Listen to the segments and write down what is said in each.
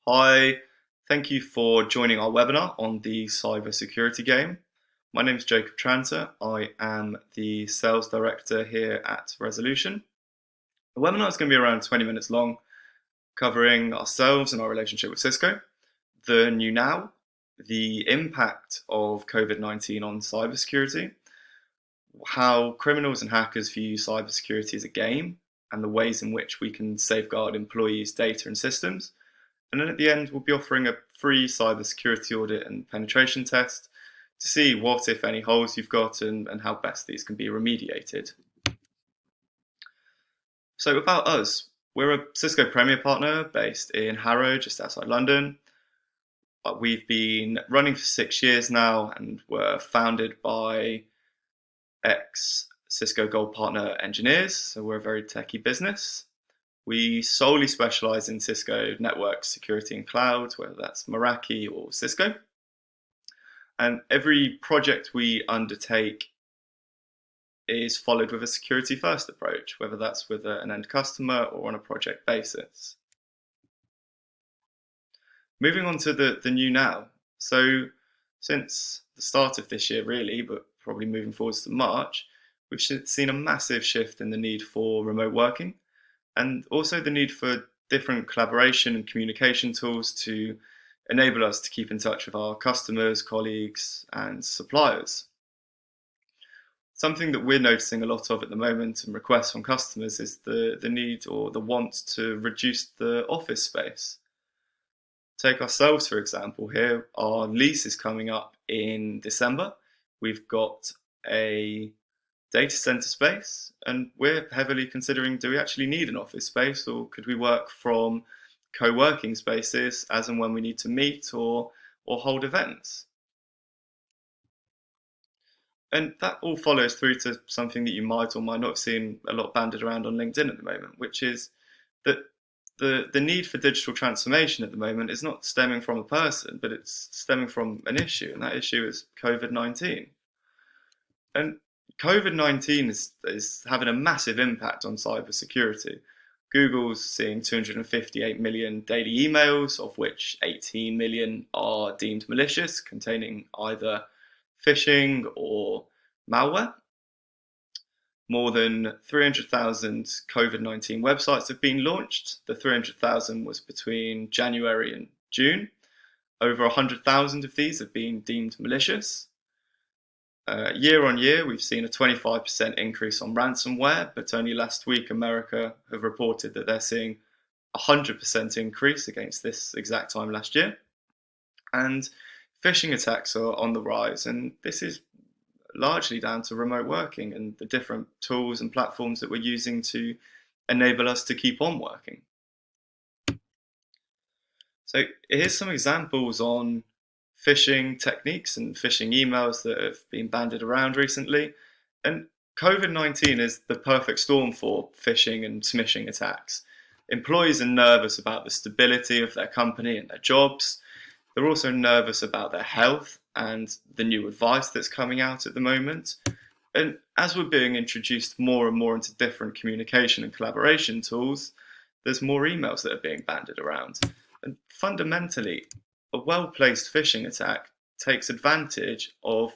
Hi, thank you for joining our webinar on the cybersecurity game. My name is Jacob Tranter. I am the sales director here at Resolution. The webinar is going to be around 20 minutes long, covering ourselves and our relationship with Cisco, the new now, the impact of COVID-19 on cybersecurity, how criminals and hackers view cybersecurity as a game, and the ways in which we can safeguard employees' data and systems. And then at the end, we'll be offering a free cybersecurity audit and penetration test to see what, if any, holes you've got and how best these can be remediated. So about us, we're a Cisco Premier Partner based in Harrow, just outside London. We've been running for 6 years now and were founded by ex-Cisco Gold Partner engineers, so we're a very techie business. We solely specialize in Cisco network security and cloud, whether that's Meraki or Cisco. And every project we undertake is followed with a security first approach, whether that's with an end customer or on a project basis. Moving on to the new now. So since the start of this year really, but probably moving forwards to March, we've seen a massive shift in the need for remote working, and also the need for different collaboration and communication tools to enable us to keep in touch with our customers, colleagues, and suppliers. Something that we're noticing a lot of at the moment and requests from customers is the need or the want to reduce the office space. Take ourselves, for example, here. Our lease is coming up in December. We've got a data center space, and we're heavily considering, do we actually need an office space, or could we work from co-working spaces as and when we need to meet or hold events? And that all follows through to something that you might or might not have seen a lot banded around on LinkedIn at the moment, which is that the need for digital transformation at the moment is not stemming from a person, but it's stemming from an issue, and that issue is COVID-19. And COVID-19 is having a massive impact on cybersecurity. Google's seeing 258 million daily emails, of which 18 million are deemed malicious, containing either phishing or malware. More than 300,000 COVID-19 websites have been launched. The 300,000 was between January and June. Over 100,000 of these have been deemed malicious. Year on year, we've seen a 25% increase on ransomware, but only last week America have reported that they're seeing a 100% increase against this exact time last year. And phishing attacks are on the rise, and this is largely down to remote working and the different tools and platforms that we're using to enable us to keep on working. So here's some examples on phishing techniques and phishing emails that have been banded around recently. And COVID-19 is the perfect storm for phishing and smishing attacks. Employees are nervous about the stability of their company and their jobs. They're also nervous about their health and the new advice that's coming out at the moment. And as we're being introduced more and more into different communication and collaboration tools, there's more emails that are being banded around. And fundamentally, a well-placed phishing attack takes advantage of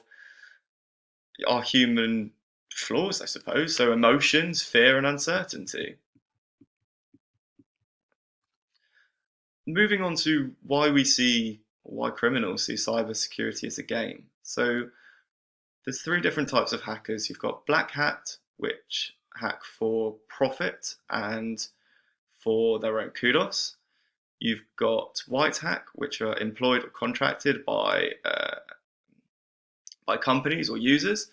our human flaws, I suppose, so emotions, fear, and uncertainty. Moving on to why criminals see cybersecurity as a game. So there's 3 different types of hackers. You've got black hat, which hack for profit and for their own kudos. You've got white hat, which are employed or contracted by companies or users,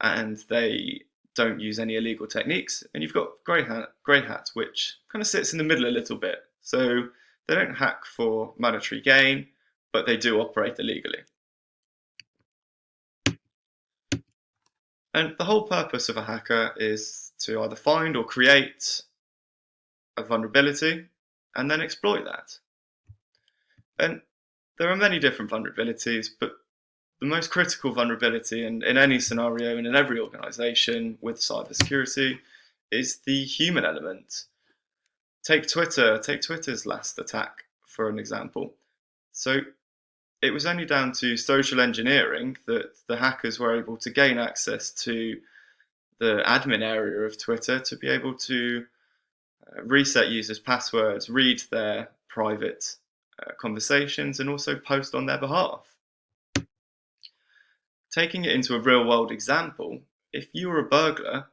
and they don't use any illegal techniques. And you've got grey hat, which kind of sits in the middle a little bit. So they don't hack for monetary gain, but they do operate illegally. And the whole purpose of a hacker is to either find or create a vulnerability and then exploit that. And there are many different vulnerabilities, but the most critical vulnerability in any scenario and in every organization with cybersecurity is the human element. Take Twitter's last attack, for an example. So it was only down to social engineering that the hackers were able to gain access to the admin area of Twitter to be able to reset users' passwords, read their private conversations, and also post on their behalf. Taking it into a real world example, if you were a burglar,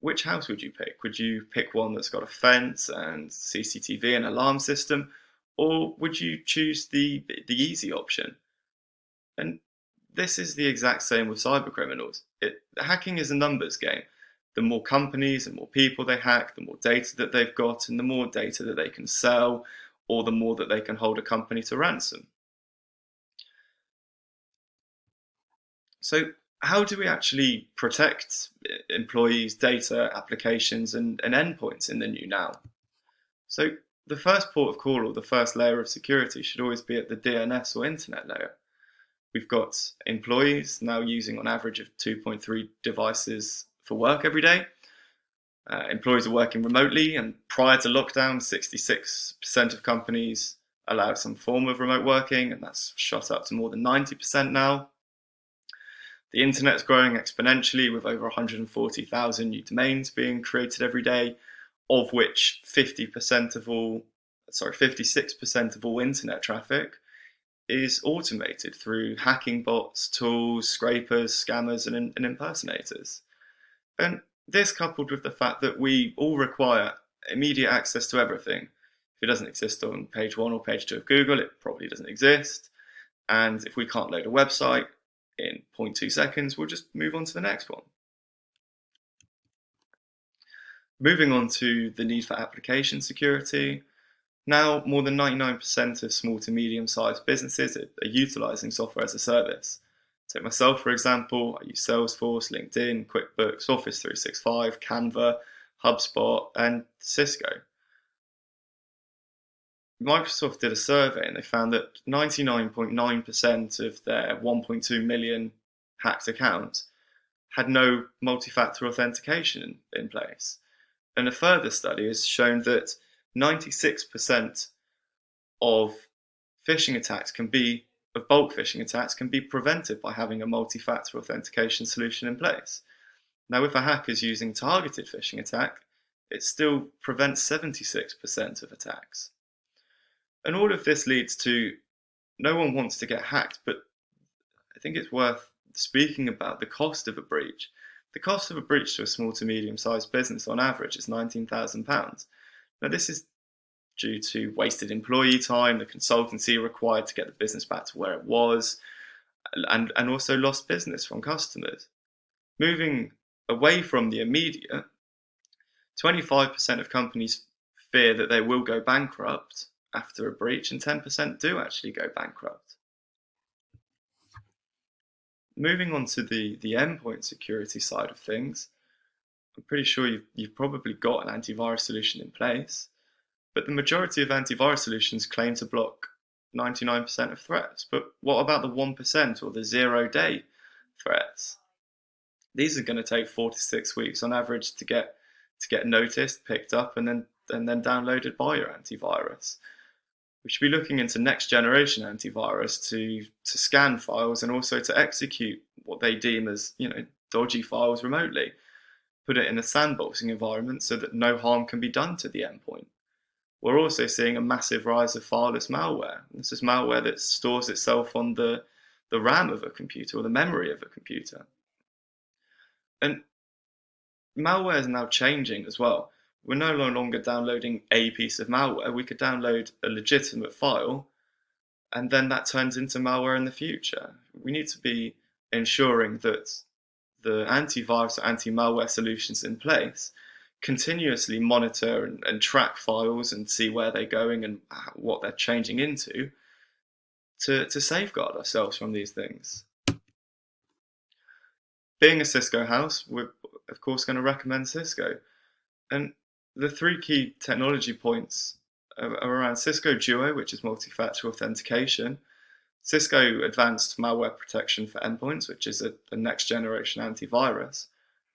which house would you pick? Would you pick one that's got a fence and CCTV and alarm system, or would you choose the easy option? And this is the exact same with cyber criminals. Hacking is a numbers game. The more companies and more people they hack, the more data that they've got, and the more data that they can sell, or the more that they can hold a company to ransom. So, how do we actually protect employees' data, applications, and endpoints in the new now? So, the first port of call or the first layer of security should always be at the DNS or internet layer. We've got employees now using on average of 2.3 devices for work every day. Employees are working remotely, and prior to lockdown, 66% of companies allowed some form of remote working, and that's shot up to more than 90% now. The internet's growing exponentially with over 140,000 new domains being created every day, of which 56% of all internet traffic is automated through hacking bots, tools, scrapers, scammers, and impersonators. And this coupled with the fact that we all require immediate access to everything. If it doesn't exist on page 1 or page 2 of Google, it probably doesn't exist. And if we can't load a website in 0.2 seconds, we'll just move on to the next one. Moving on to the need for application security. Now, more than 99% of small to medium-sized businesses are utilizing software as a service. Take myself, for example, I use Salesforce, LinkedIn, QuickBooks, Office 365, Canva, HubSpot, and Cisco. Microsoft did a survey and they found that 99.9% of their 1.2 million hacked accounts had no multi-factor authentication in place. And a further study has shown that 96% of bulk phishing attacks can be prevented by having a multi-factor authentication solution in place. Now, if a hacker is using targeted phishing attack, it still prevents 76% of attacks. And all of this leads to no one wants to get hacked, but I think it's worth speaking about the cost of a breach. The cost of a breach to a small to medium-sized business on average is £19,000. Now, this is due to wasted employee time, the consultancy required to get the business back to where it was, and also lost business from customers. Moving away from the immediate, 25% of companies fear that they will go bankrupt after a breach, and 10% do actually go bankrupt. Moving on to the endpoint security side of things, I'm pretty sure you've probably got an antivirus solution in place, but the majority of antivirus solutions claim to block 99% of threats. But what about the 1% or the 0-day threats? These are going to take 4 to 6 weeks on average to get noticed, picked up, and then downloaded by your antivirus. We should be looking into next generation antivirus to scan files and also to execute what they deem as dodgy files remotely. Put it in a sandboxing environment so that no harm can be done to the endpoint. We're also seeing a massive rise of fileless malware. This is malware that stores itself on the RAM of a computer or the memory of a computer. And malware is now changing as well. We're no longer downloading a piece of malware. We could download a legitimate file, and then that turns into malware in the future. We need to be ensuring that the antivirus or anti-malware solutions in place continuously monitor and track files and see where they're going and what they're changing into to safeguard ourselves from these things. Being a Cisco house, we're of course going to recommend Cisco. And the 3 key technology points are around Cisco Duo, which is multi-factor authentication, Cisco Advanced Malware Protection for Endpoints, which is a next generation antivirus,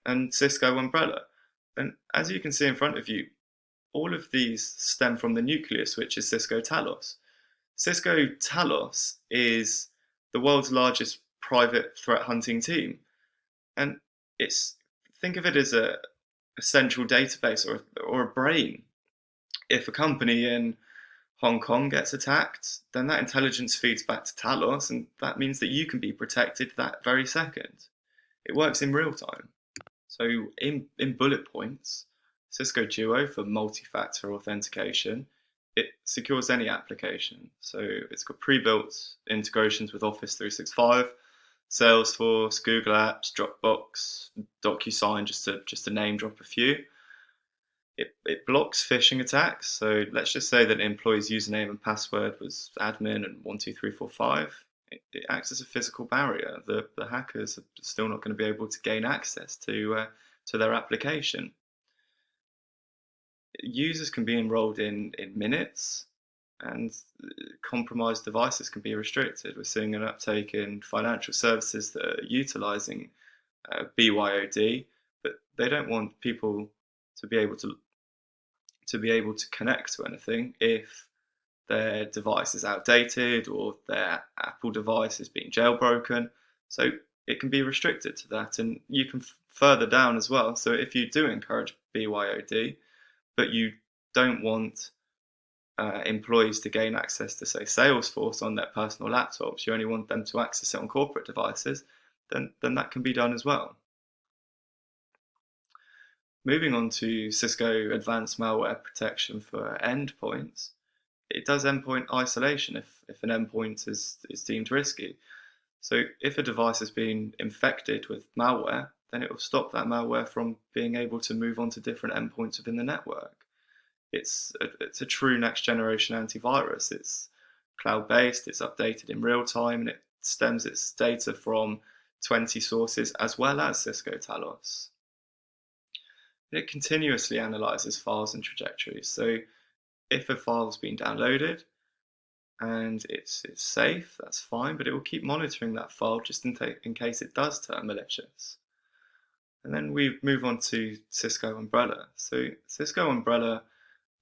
and Cisco Umbrella. And as you can see in front of you, all of these stem from the nucleus, which is Cisco Talos. Cisco Talos is the world's largest private threat hunting team, and it's think of it as a central database or a brain. If a company in Hong Kong gets attacked, then that intelligence feeds back to Talos, and that means that you can be protected that very second. It works in real time. So in bullet points, Cisco Duo for multi-factor authentication, it secures any application. So it's got pre-built integrations with Office 365, Salesforce, Google Apps, Dropbox, DocuSign, just to name drop a few. It blocks phishing attacks. So let's just say that an employee's username and password was admin and 12345. It acts as a physical barrier. The hackers are still not going to be able to gain access to their application. Users can be enrolled in minutes, and compromised devices can be restricted. We're seeing an uptake in financial services that are utilizing BYOD, but they don't want people to be able to connect to anything if their device is outdated or their Apple device is being jailbroken. So it can be restricted to that, and you can further down as well. So if you do encourage BYOD, but you don't want employees to gain access to, say, Salesforce on their personal laptops, you only want them to access it on corporate devices, then that can be done as well. Moving on to Cisco Advanced Malware Protection for endpoints, it does endpoint isolation if an endpoint is deemed risky. So if a device has been infected with malware, then it will stop that malware from being able to move on to different endpoints within the network. It's a true next generation antivirus. It's cloud-based, it's updated in real time, and it stems its data from 20 sources as well as Cisco Talos. It continuously analyzes files and trajectories. So if a file's been downloaded and it's safe, that's fine, but it will keep monitoring that file just in case it does turn malicious. And then we move on to Cisco Umbrella. So Cisco Umbrella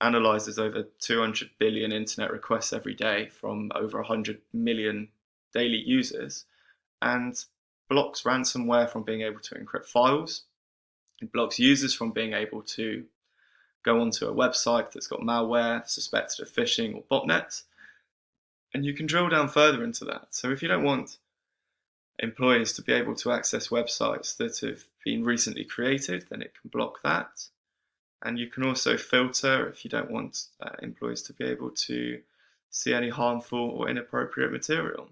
analyzes over 200 billion internet requests every day from over 100 million daily users and blocks ransomware from being able to encrypt files. It blocks users from being able to go onto a website that's got malware suspected of phishing or botnets. And you can drill down further into that. So if you don't want employees to be able to access websites that have been recently created, then it can block that. And you can also filter if you don't want employees to be able to see any harmful or inappropriate material.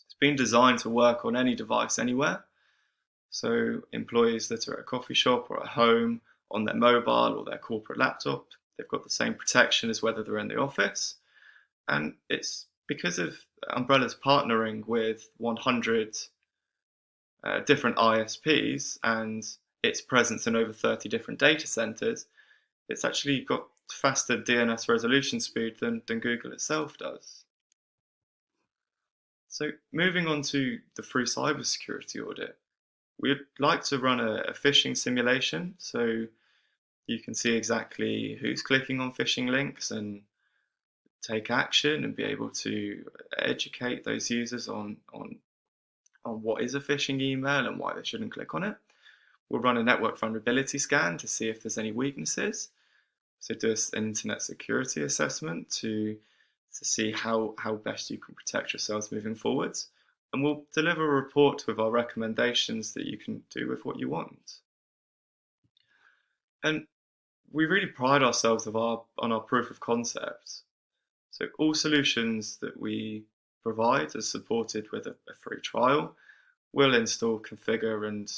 It's been designed to work on any device anywhere. So employees that are at a coffee shop or at home, on their mobile or their corporate laptop, they've got the same protection as whether they're in the office. And it's because of Umbrella's partnering with 100 different ISPs and its presence in over 30 different data centers, it's actually got faster DNS resolution speed than Google itself does. So moving on to the free cybersecurity audit, we'd like to run a phishing simulation so you can see exactly who's clicking on phishing links and take action and be able to educate those users on what is a phishing email and why they shouldn't click on it. We'll run a network vulnerability scan to see if there's any weaknesses. So do an internet security assessment to see how best you can protect yourselves moving forwards. And we'll deliver a report with our recommendations that you can do with what you want. And we really pride ourselves on our proof of concept. So all solutions that we provide are supported with a free trial. We'll install, configure, and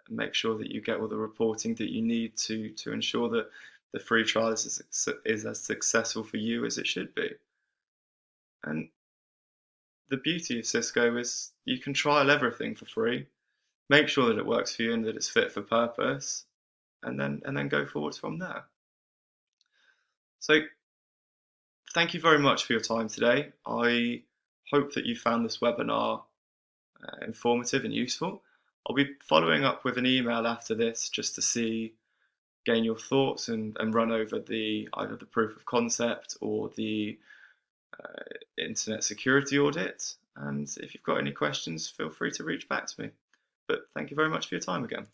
make sure that you get all the reporting that you need to ensure that the free trial is as successful for you as it should be. And the beauty of Cisco is you can trial everything for free, make sure that it works for you and that it's fit for purpose, and then go forwards from there. So thank you very much for your time today. I hope that you found this webinar informative and useful. I'll be following up with an email after this just to gain your thoughts and run over either the proof of concept or the internet security audit. And if you've got any questions, feel free to reach back to me. But thank you very much for your time again.